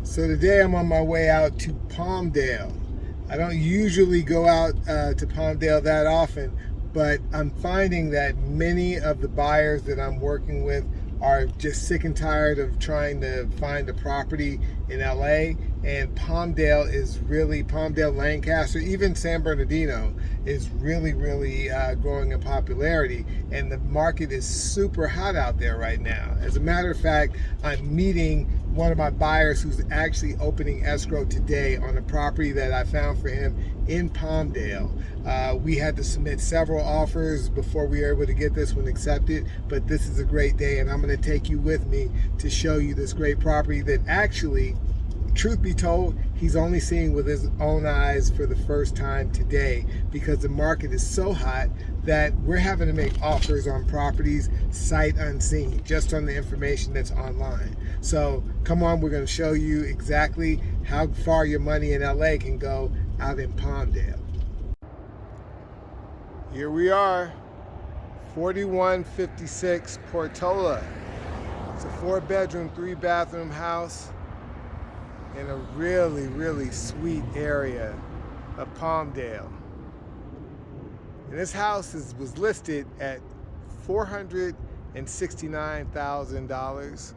So today I'm on my way out to Palmdale. I don't usually go out to Palmdale that often, but I'm finding that many of the buyers that I'm working with are just sick and tired of trying to find a property in LA. And Palmdale, Lancaster, even San Bernardino is really growing in popularity. And the market is super hot out there right now. As a matter of fact, I'm meeting one of my buyers who's actually opening escrow today on a property that I found for him in Palmdale. We had to submit several offers before we were able to get this one accepted, but this is a great day, and I'm going to take you with me to show you this great property that actually, truth be told, he's only seeing with his own eyes for the first time today, because the market is so hot that we're having to make offers on properties sight unseen, just on the information that's online. So come on, we're going to show you exactly how far your money in LA can go out in Palmdale. Here we are, 4156 Portola. It's a 4-bedroom, 3-bathroom house in a really sweet area of Palmdale. And this house was listed at $469,000.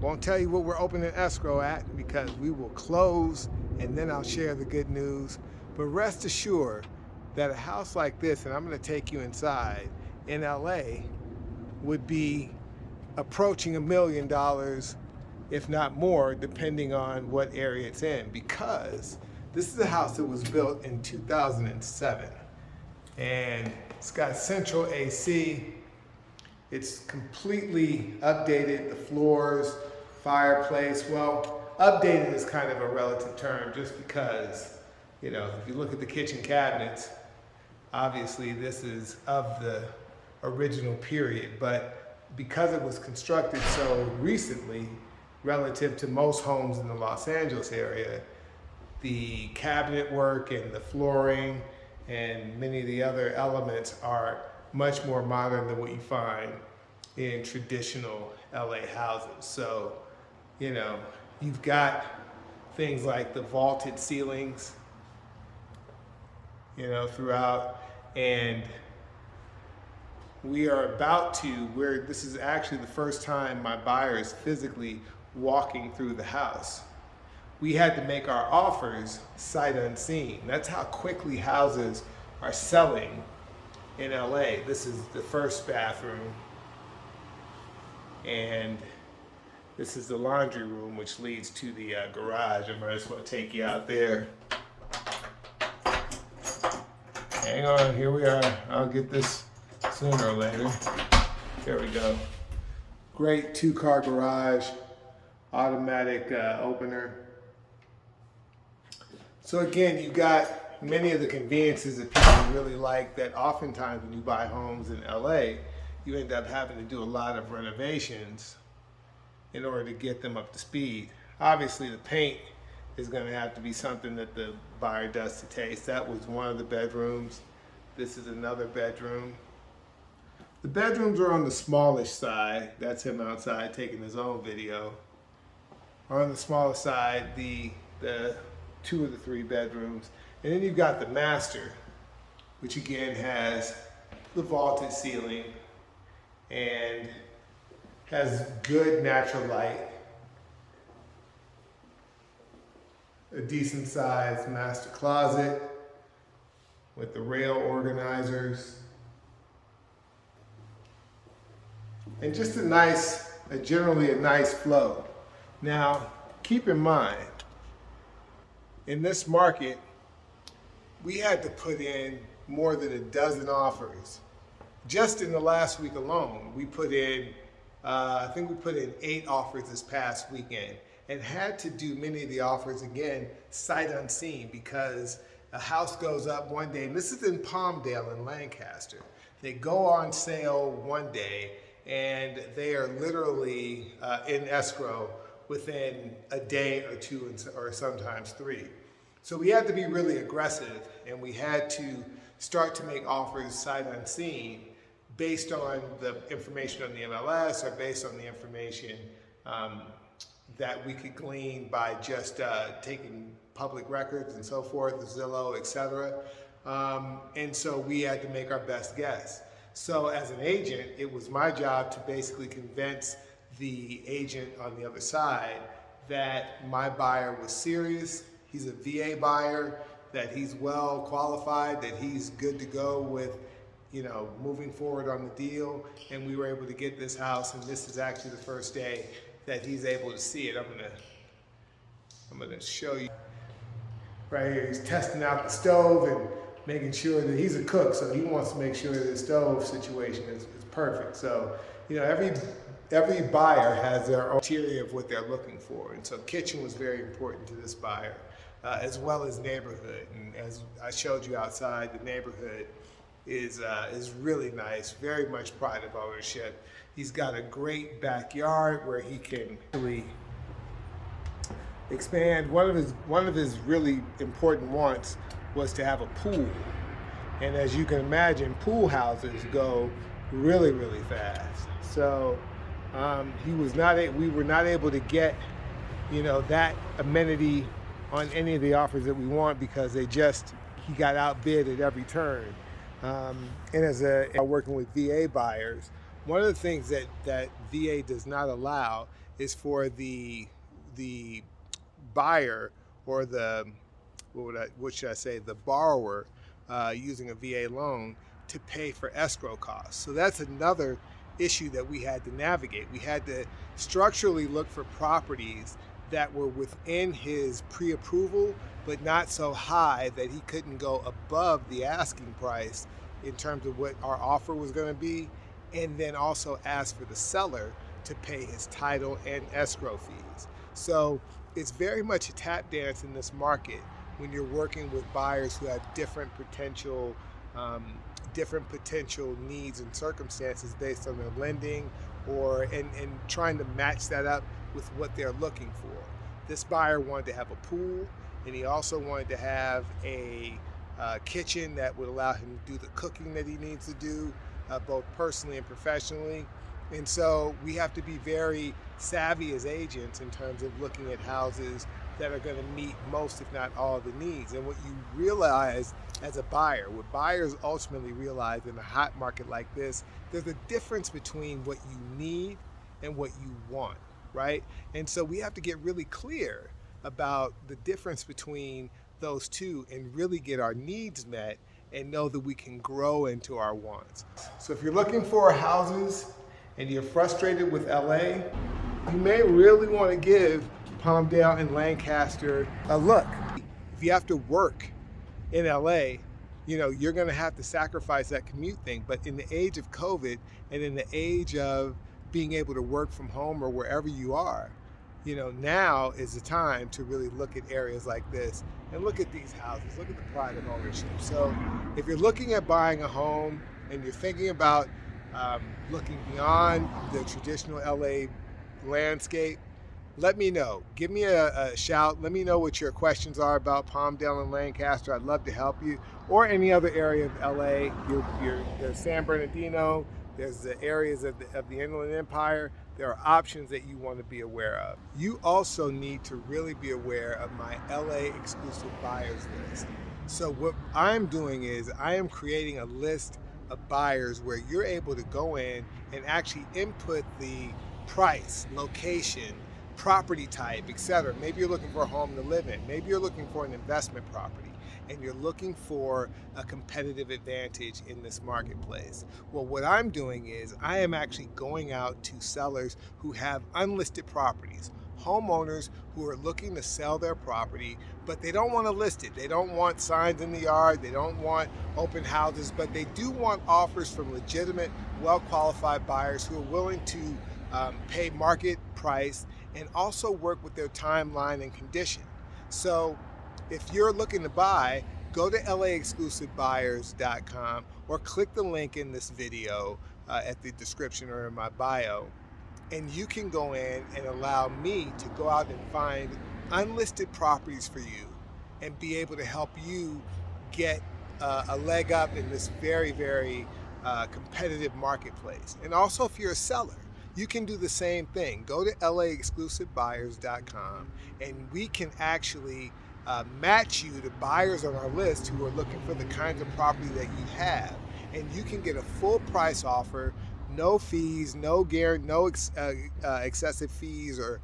Won't tell you what we're opening escrow at because we will close and then I'll share the good news. But rest assured that a house like this, and I'm going to take you inside, in LA would be approaching $1 million, if not more, depending on what area it's in, because this is a house that was built in 2007 and it's got central AC. It's completely updated, the floors, fireplace. Well, updated is kind of a relative term just because, if you look at the kitchen cabinets, obviously this is of the original period, but because it was constructed so recently relative to most homes in the Los Angeles area, the cabinet work and the flooring and many of the other elements are much more modern than what you find in traditional LA houses. So, you've got things like the vaulted ceilings, throughout, and this is actually the first time my buyer is physically walking through the house. We had to make our offers sight unseen. That's how quickly houses are selling in LA. This is the first bathroom, and this is the laundry room, which leads to the garage. I might as well take you out there. Hang on, here we are. I'll get this sooner or later. There we go. Great 2-car garage, automatic opener. So again, you've got many of the conveniences that people really like, that oftentimes when you buy homes in LA, you end up having to do a lot of renovations in order to get them up to speed. Obviously the paint is going to have to be something that the buyer does to taste. That was one of the bedrooms. This is another bedroom. The bedrooms are on the smallish side. That's him outside taking his own video. On the smaller side, the 2 of the 3 bedrooms. And then you've got the master, which again has the vaulted ceiling and has good natural light. A decent sized master closet with the rail organizers. And just generally a nice flow. Now, keep in mind, in this market, we had to put in more than a dozen offers. Just in the last week alone, we put in, I think we put in 8 offers this past weekend, and had to do many of the offers again sight unseen, because a house goes up one day, and this is in Palmdale in Lancaster. They go on sale one day, and they are literally in escrow within a day or 2 or sometimes 3. So we had to be really aggressive, and we had to start to make offers sight unseen based on the information on the MLS or based on the information that we could glean by just taking public records and so forth, Zillow, etc. And so we had to make our best guess. So as an agent, it was my job to basically convince the agent on the other side that my buyer was serious, he's a VA buyer, that he's well qualified, that he's good to go with, you know, moving forward on the deal. And we were able to get this house, and this is actually the first day that he's able to see it. I'm gonna show you right here. He's testing out the stove and making sure that he's a cook, so he wants to make sure that the stove situation is perfect. So, you know, every buyer has their own criteria of what they're looking for, and so kitchen was very important to this buyer, as well as neighborhood. And as I showed you outside, the neighborhood is really nice, very much pride of ownership. He's got a great backyard where he can really expand. One of his really important wants was to have a pool, and as you can imagine, pool houses go really, really fast. So we were not able to get, you know, that amenity on any of the offers that we want because he got outbid at every turn. And as working with VA buyers, one of the things that VA does not allow is for the buyer or the borrower using a VA loan to pay for escrow costs. So that's another issue that we had to navigate. We had to structurally look for properties that were within his pre-approval, but not so high that he couldn't go above the asking price in terms of what our offer was going to be, and then also ask for the seller to pay his title and escrow fees. So it's very much a tap dance in this market when you're working with buyers who have different potential needs and circumstances based on their lending, and trying to match that up with what they're looking for. This buyer wanted to have a pool, and he also wanted to have a kitchen that would allow him to do the cooking that he needs to do, both personally and professionally. And so we have to be very savvy as agents in terms of looking at houses that are going to meet most, if not all, of the needs. And what you realize as a buyer, what buyers ultimately realize in a hot market like this, there's a difference between what you need and what you want, right? And so we have to get really clear about the difference between those two and really get our needs met and know that we can grow into our wants. So if you're looking for houses and you're frustrated with LA, you may really want to give Palmdale and Lancaster a look. If you have to work in LA, you know, you're going to have to sacrifice that commute thing. But in the age of COVID and in the age of being able to work from home or wherever you are, you know, now is the time to really look at areas like this and look at these houses, look at the pride of ownership. So if you're looking at buying a home and you're thinking about looking beyond the traditional LA landscape, let me know. Give me a shout. Let me know what your questions are about Palmdale and Lancaster. I'd love to help you. Or any other area of LA. There's San Bernardino. There's the areas of the Inland Empire. There are options that you want to be aware of. You also need to really be aware of my LA exclusive buyers list. So what I'm doing is I am creating a list of buyers where you're able to go in and actually input the price, location, property type, etc. Maybe you're looking for a home to live in. Maybe you're looking for an investment property and you're looking for a competitive advantage in this marketplace. Well, what I'm doing is I am actually going out to sellers who have unlisted properties, homeowners who are looking to sell their property, but they don't want to list it. They don't want signs in the yard. They don't want open houses, but they do want offers from legitimate, well-qualified buyers who are willing to pay market price and also work with their timeline and condition. So if you're looking to buy, go to laexclusivebuyers.com or click the link in this video at the description or in my bio, and you can go in and allow me to go out and find unlisted properties for you and be able to help you get a leg up in this very, very competitive marketplace. And also if you're a seller, you can do the same thing. Go to laexclusivebuyers.com and we can actually match you to buyers on our list who are looking for the kinds of property that you have. And you can get a full price offer, no fees, no excessive fees or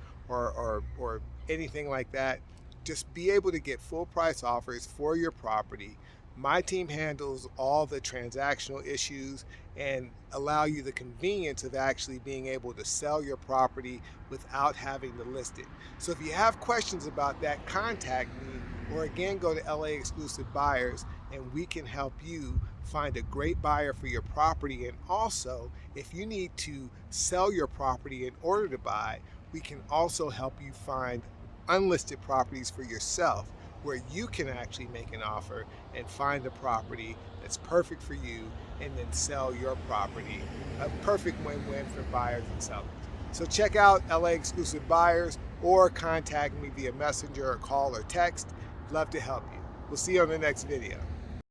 anything like that. Just be able to get full price offers for your property. My team handles all the transactional issues and allow you the convenience of actually being able to sell your property without having to list it. So if you have questions about that, contact me, or again, go to LA Exclusive Buyers and we can help you find a great buyer for your property. And also, if you need to sell your property in order to buy, we can also help you find unlisted properties for yourself where you can actually make an offer and find a property that's perfect for you and then sell your property. A perfect win-win for buyers and sellers. So check out LA Exclusive Buyers or contact me via messenger or call or text. Love to help you. We'll see you on the next video.